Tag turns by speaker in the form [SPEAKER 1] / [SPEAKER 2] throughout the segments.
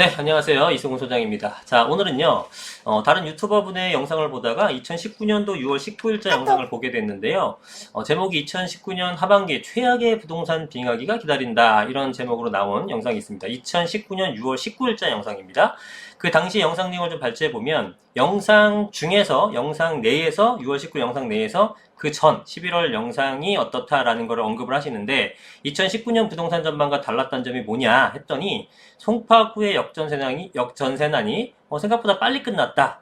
[SPEAKER 1] 네, 안녕하세요. 이승훈 소장입니다. 자, 오늘은요, 다른 유튜버분의 영상을 보다가 2019년도 6월 19일자 영상을 보게 됐는데요. 제목이 2019년 하반기 최악의 부동산 빙하기가 기다린다. 이런 제목으로 나온 영상이 있습니다. 2019년 6월 19일자 영상입니다. 그 당시 영상 내용을 좀 발췌해보면, 영상 내에서, 6월 19일 영상 내에서 그 전 11월 영상이 어떻다라는 걸 언급을 하시는데, 2019년 부동산 전망과 달랐던 점이 뭐냐 했더니, 송파구의 역전세난이 생각보다 빨리 끝났다.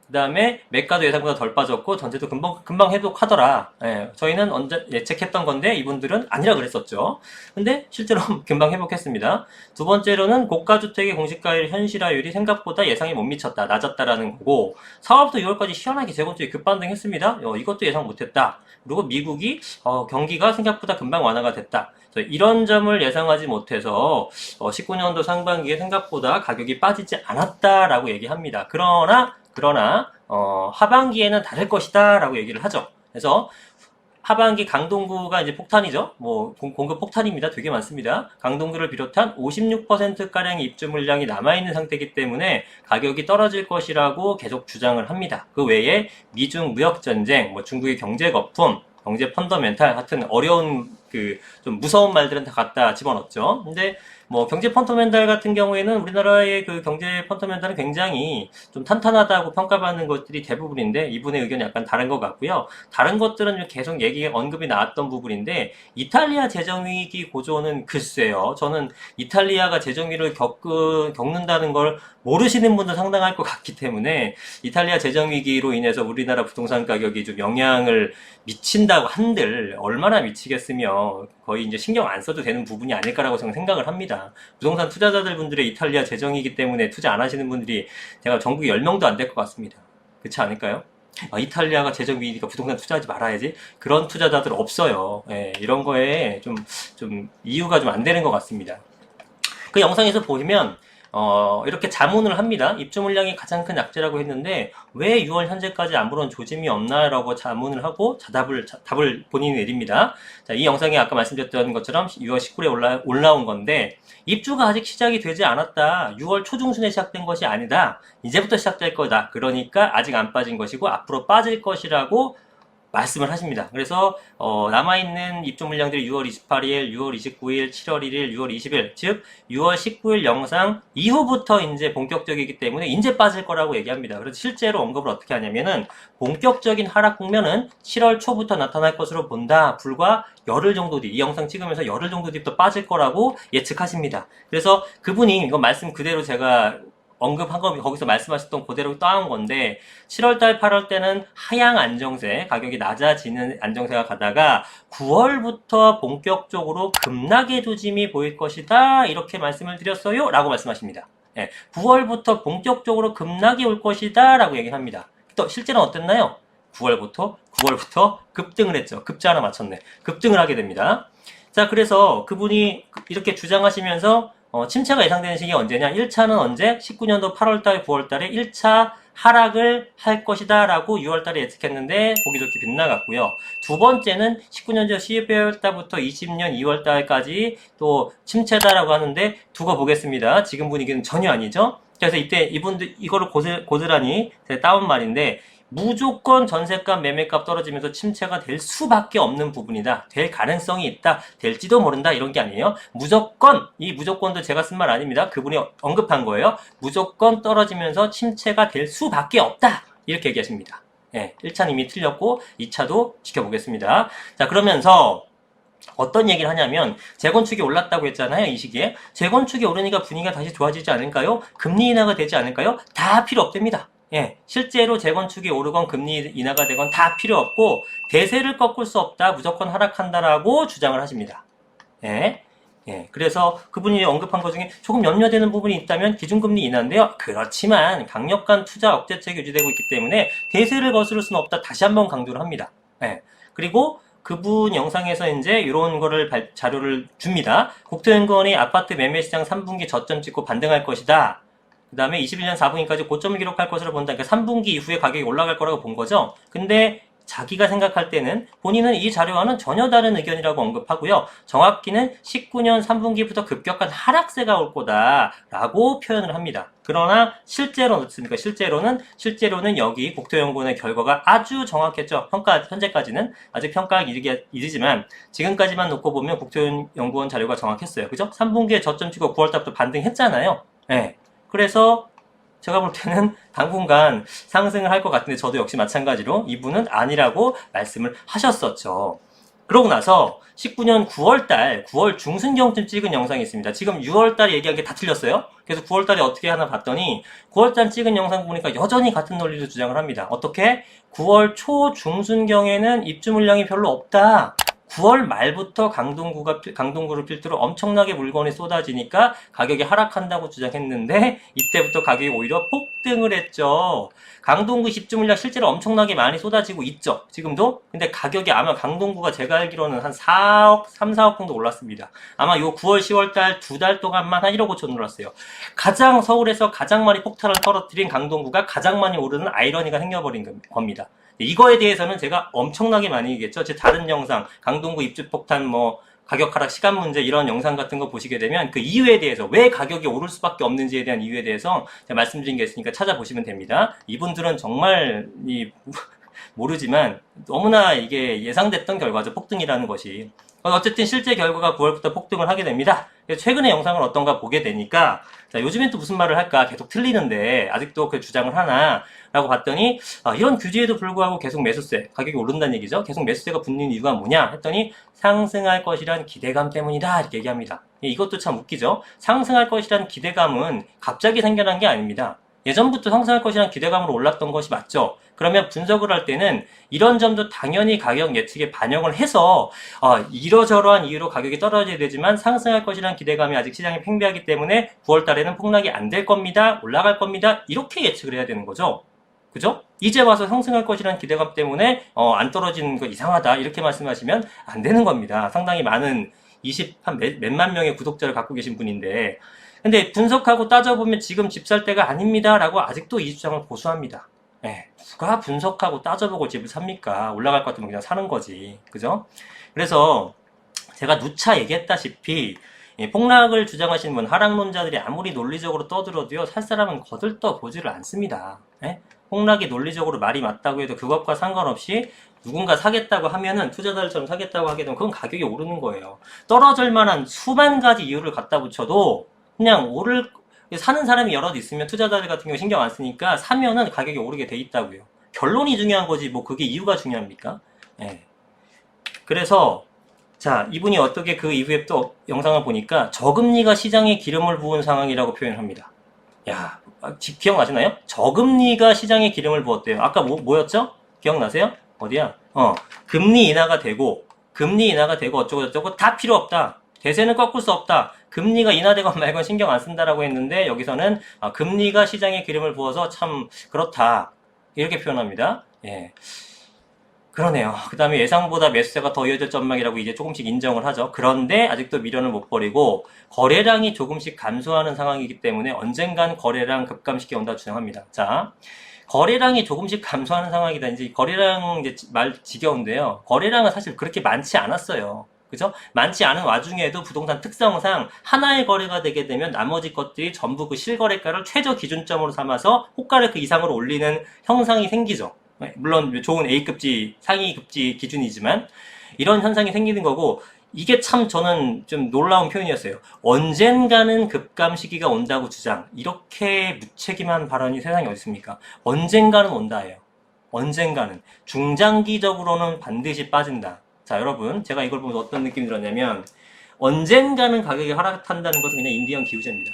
[SPEAKER 1] 그 다음에 매가도 예상보다 덜 빠졌고 전세도 금방 회복하더라. 저희는 언제 예측했던 건데 이분들은 아니라 그랬었죠. 근데 실제로 금방 회복했습니다. 두 번째로는 고가주택의 공시가율 현실화율이 생각보다 예상에 못 미쳤다. 낮았다라는 거고, 사업도 6월까지 시원하게 재건축이 급반등했습니다. 이것도 예상 못했다. 그리고 미국이 경기가 생각보다 금방 완화가 됐다. 이런 점을 예상하지 못해서 19년도 상반기에 생각보다 가격이 빠지지 않았다라고 얘기합니다. 그러나 하반기에는 다를 것이다 라고 얘기를 하죠. 그래서 하반기 강동구가 이제 폭탄이죠. 공급 폭탄입니다. 되게 많습니다. 강동구를 비롯한 56%가량의 입주 물량이 남아있는 상태이기 때문에 가격이 떨어질 것이라고 계속 주장을 합니다. 그 외에 미중 무역전쟁, 중국의 경제 거품, 경제 펀더멘탈 같은 어려운 좀 무서운 말들은 다 갖다 집어넣었죠. 근데 경제 펀더멘탈 같은 경우에는 우리나라의 그 경제 펀더멘탈은 굉장히 좀 탄탄하다고 평가받는 것들이 대부분인데, 이분의 의견이 약간 다른 것 같고요. 다른 것들은 계속 언급이 나왔던 부분인데, 이탈리아 재정위기 고조는 글쎄요. 저는 이탈리아가 재정위를 겪는다는 걸 모르시는 분도 상당할 것 같기 때문에, 이탈리아 재정위기로 인해서 우리나라 부동산 가격이 좀 영향을 미친다고 한들 얼마나 미치겠으며 거의 이제 신경 안 써도 되는 부분이 아닐까라고 저는 생각을 합니다. 부동산 투자자들 분들의 이탈리아 재정이기 때문에 투자 안 하시는 분들이 제가 전국에 10명도 안 될 것 같습니다. 그렇지 않을까요? 이탈리아가 재정 위기니까 부동산 투자하지 말아야지. 그런 투자자들 없어요. 이런 거에 좀 이유가 좀 안 되는 것 같습니다. 그 영상에서 보시면 이렇게 자문을 합니다. 입주 물량이 가장 큰 약재라고 했는데 왜 6월 현재까지 아무런 조짐이 없나라고 자문을 하고 답을 본인이 내립니다. 자, 이 영상에 아까 말씀드렸던 것처럼 6월 19일에 올라온 건데, 입주가 아직 시작이 되지 않았다. 6월 초중순에 시작된 것이 아니다. 이제부터 시작될 거다. 그러니까 아직 안 빠진 것이고 앞으로 빠질 것이라고 말씀을 하십니다. 그래서 남아있는 입주 물량들이 6월 28일, 6월 29일, 7월 1일, 6월 20일, 즉 6월 19일 영상 이후부터 이제 본격적이기 때문에 이제 빠질 거라고 얘기합니다. 그래서 실제로 언급을 어떻게 하냐면은, 본격적인 하락 국면은 7월 초부터 나타날 것으로 본다. 불과 열흘 정도 뒤, 이 영상 찍으면서 열흘 정도 뒤부터 빠질 거라고 예측하십니다. 그래서 그분이 이건 말씀 그대로 제가 언급한 거, 거기서 말씀하셨던 그대로 따온 건데, 7월달, 8월때는 하향 안정세, 가격이 낮아지는 안정세가 가다가 9월부터 본격적으로 급락의 조짐이 보일 것이다. 이렇게 말씀을 드렸어요. 라고 말씀하십니다. 9월부터 본격적으로 급락이 올 것이다. 라고 얘기를 합니다. 또 실제로는 어땠나요? 9월부터 급등을 했죠. 급자 하나 맞췄네. 급등을 하게 됩니다. 자, 그래서 그분이 이렇게 주장하시면서 침체가 예상되는 시기가 언제냐? 1차는 언제? 19년도 8월달, 9월달에 1차 하락을 할 것이다 라고 6월달에 예측했는데 보기 좋게 빗나갔고요. 두 번째는 19년도 12월달부터 20년 2월달까지 또 침체다라고 하는데, 두고 보겠습니다. 지금 분위기는 전혀 아니죠? 그래서 이때 이분들 이거를 고스란히 따온 말인데, 무조건 전세값, 매매값 떨어지면서 침체가 될 수밖에 없는 부분이다. 될 가능성이 있다. 될지도 모른다. 이런 게 아니에요. 무조건, 이 무조건도 제가 쓴 말 아닙니다. 그분이 언급한 거예요. 무조건 떨어지면서 침체가 될 수밖에 없다. 이렇게 얘기하십니다. 1차는 이미 틀렸고 2차도 지켜보겠습니다. 자, 그러면서 어떤 얘기를 하냐면, 재건축이 올랐다고 했잖아요. 이 시기에. 재건축이 오르니까 분위기가 다시 좋아지지 않을까요? 금리 인하가 되지 않을까요? 다 필요 없답니다. 실제로 재건축이 오르건 금리 인하가 되건 다 필요 없고, 대세를 꺾을 수 없다, 무조건 하락한다라고 주장을 하십니다. 그래서 그분이 언급한 것 중에 조금 염려되는 부분이 있다면 기준금리 인하인데요. 그렇지만 강력한 투자 억제책이 유지되고 있기 때문에 대세를 거스를 수는 없다. 다시 한번 강조를 합니다. 그리고 그분 영상에서 이제 이런 거를 자료를 줍니다. 국토연구원이 아파트 매매 시장 3분기 저점 찍고 반등할 것이다. 그 다음에 21년 4분기까지 고점을 기록할 것으로 본다. 그러니까 3분기 이후에 가격이 올라갈 거라고 본 거죠. 근데 자기가 생각할 때는 본인은 이 자료와는 전혀 다른 의견이라고 언급하고요. 정확히는 19년 3분기부터 급격한 하락세가 올 거다라고 표현을 합니다. 그러나 실제로는 어떻습니까? 실제로는 여기 국토연구원의 결과가 아주 정확했죠. 현재까지는 아직 평가가 이르지만 지금까지만 놓고 보면 국토연구원 자료가 정확했어요. 그죠? 3분기에 저점 찍고 9월달부터 반등했잖아요. 네. 그래서 제가 볼 때는 당분간 상승을 할 것 같은데 저도 역시 마찬가지로 이분은 아니라고 말씀을 하셨었죠. 그러고 나서 19년 9월달, 9월 중순경쯤 찍은 영상이 있습니다. 지금 6월달 얘기한 게 다 틀렸어요. 그래서 9월달에 어떻게 하나 봤더니 9월달 찍은 영상 보니까 여전히 같은 논리로 주장을 합니다. 어떻게? 9월 초 중순경에는 입주 물량이 별로 없다. 9월 말부터 강동구를 필두로 엄청나게 물건이 쏟아지니까 가격이 하락한다고 주장했는데 이때부터 가격이 오히려 폭등을 했죠. 강동구 입주 물량 실제로 엄청나게 많이 쏟아지고 있죠. 지금도. 근데 가격이 아마 강동구가 제가 알기로는 한 4억, 3, 4억 정도 올랐습니다. 아마 요 9월, 10월 달 2달 동안만 한 1억 5천 올랐어요. 서울에서 가장 많이 폭탄을 떨어뜨린 강동구가 가장 많이 오르는 아이러니가 생겨버린 겁니다. 이거에 대해서는 제가 엄청나게 많이 얘기했죠. 제 다른 영상, 강동구 입주 폭탄, 가격 하락 시간 문제 이런 영상 같은 거 보시게 되면 그 이유에 대해서 왜 가격이 오를 수밖에 없는지에 대한 이유에 대해서 제가 말씀드린 게 있으니까 찾아보시면 됩니다. 이분들은 정말 모르지만 너무나 이게 예상됐던 결과죠. 폭등이라는 것이. 어쨌든 실제 결과가 9월부터 폭등을 하게 됩니다. 최근의 영상을 어떤가 보게 되니까 자, 요즘엔 또 무슨 말을 할까 계속 틀리는데 아직도 그 주장을 하나 라고 봤더니 이런 규제에도 불구하고 계속 매수세 가격이 오른다는 얘기죠. 계속 매수세가 붙는 이유가 뭐냐 했더니 상승할 것이란 기대감 때문이다 이렇게 얘기합니다. 이것도 참 웃기죠. 상승할 것이란 기대감은 갑자기 생겨난 게 아닙니다. 예전부터 상승할 것이란 기대감으로 올랐던 것이 맞죠. 그러면 분석을 할 때는 이런 점도 당연히 가격 예측에 반영을 해서 이러저러한 이유로 가격이 떨어져야 되지만 상승할 것이란 기대감이 아직 시장에 팽배하기 때문에 9월 달에는 폭락이 안 될 겁니다. 올라갈 겁니다. 이렇게 예측을 해야 되는 거죠. 그죠? 이제 와서 상승할 것이란 기대감 때문에 안 떨어지는 거 이상하다 이렇게 말씀하시면 안 되는 겁니다. 상당히 많은 한 몇만 명의 구독자를 갖고 계신 분인데 근데 분석하고 따져보면 지금 집 살 때가 아닙니다 라고 아직도 이 주장을 고수합니다. 네, 누가 분석하고 따져보고 집을 삽니까? 올라갈 것 같으면 그냥 사는 거지. 그죠? 그래서 제가 누차 얘기했다시피 폭락을 주장하시는 분, 하락론자들이 아무리 논리적으로 떠들어도요, 살 사람은 거들떠 보지를 않습니다. 네? 폭락이 논리적으로 말이 맞다고 해도 그것과 상관없이 누군가 사겠다고 하면은 투자자들처럼 사겠다고 하게 되면 그건 가격이 오르는 거예요. 떨어질 만한 수만 가지 이유를 갖다 붙여도 그냥 사는 사람이 여럿 있으면 투자자들 같은 경우 신경 안 쓰니까 사면은 가격이 오르게 돼 있다고요. 결론이 중요한 거지 뭐 그게 이유가 중요합니까? 네. 그래서 자 이분이 어떻게 그 이후에 또 영상을 보니까 저금리가 시장에 기름을 부은 상황이라고 표현합니다. 야 기억나시나요? 저금리가 시장에 기름을 부었대요. 아까 뭐였죠? 기억나세요? 어디야? 금리 인하가 되고 어쩌고 저쩌고 다 필요 없다. 대세는 꺾을 수 없다. 금리가 인하되건 말건 신경 안 쓴다라고 했는데 여기서는 금리가 시장에 기름을 부어서 참 그렇다. 이렇게 표현합니다. 예. 그러네요. 그 다음에 예상보다 매수세가 더 이어질 전망이라고 이제 조금씩 인정을 하죠. 그런데 아직도 미련을 못 버리고 거래량이 조금씩 감소하는 상황이기 때문에 언젠간 거래량 급감시켜 온다고 주장합니다. 자, 거래량이 조금씩 감소하는 상황이다. 이제 거래량 이제 말 지겨운데요. 거래량은 사실 그렇게 많지 않았어요. 그죠? 많지 않은 와중에도 부동산 특성상 하나의 거래가 되게 되면 나머지 것들이 전부 그 실거래가를 최저 기준점으로 삼아서 호가를 그 이상으로 올리는 형상이 생기죠. 물론 좋은 A급지, 상위급지 기준이지만 이런 현상이 생기는 거고 이게 참 저는 좀 놀라운 표현이었어요. 언젠가는 급감 시기가 온다고 주장. 이렇게 무책임한 발언이 세상에 어디 있습니까? 언젠가는 온다예요. 언젠가는. 중장기적으로는 반드시 빠진다. 자 여러분 제가 이걸 보면서 어떤 느낌이 들었냐면 언젠가는 가격이 하락한다는 것은 그냥 인디언 기우제입니다.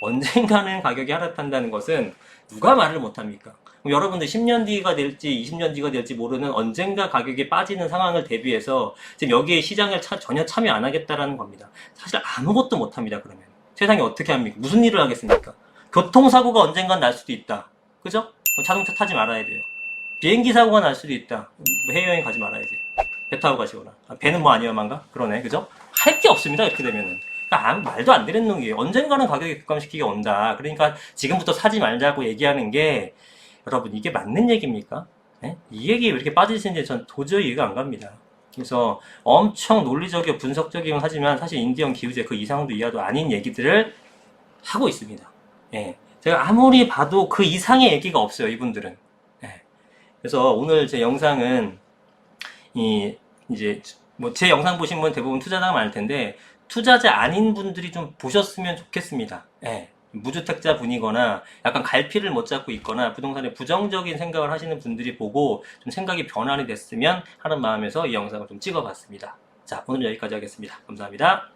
[SPEAKER 1] 언젠가는 가격이 하락한다는 것은 누가 말을 못합니까? 여러분들 10년 뒤가 될지 20년 뒤가 될지 모르는 언젠가 가격이 빠지는 상황을 대비해서 지금 여기에 시장을 전혀 참여 안 하겠다라는 겁니다. 사실 아무것도 못합니다. 그러면 세상에 어떻게 합니까? 무슨 일을 하겠습니까? 교통사고가 언젠간 날 수도 있다. 그죠? 자동차 타지 말아야 돼요. 비행기 사고가 날 수도 있다. 해외여행 가지 말아야지. 배 타고 가시거나. 배는 뭐 아니야만가? 그러네. 그죠? 할 게 없습니다. 이렇게 되면은. 그러니까 말도 안 되는 놈이에요. 언젠가는 가격이 급감시키기가 온다. 그러니까 지금부터 사지 말자고 얘기하는 게 여러분 이게 맞는 얘기입니까? 예? 이 얘기에 왜 이렇게 빠지시는지 전 도저히 이해가 안 갑니다. 그래서 엄청 논리적이고 분석적이긴 하지만 사실 인디언 기후제 그 이상도 이하도 아닌 얘기들을 하고 있습니다. 예. 제가 아무리 봐도 그 이상의 얘기가 없어요, 이분들은. 예. 그래서 오늘 제 영상은 이제 뭐 제 영상 보신 분 대부분 투자자가 많을 텐데 투자자 아닌 분들이 좀 보셨으면 좋겠습니다. 예. 무주택자 분이거나 약간 갈피를 못 잡고 있거나 부동산에 부정적인 생각을 하시는 분들이 보고 좀 생각이 변환이 됐으면 하는 마음에서 이 영상을 좀 찍어봤습니다. 자, 오늘 여기까지 하겠습니다. 감사합니다.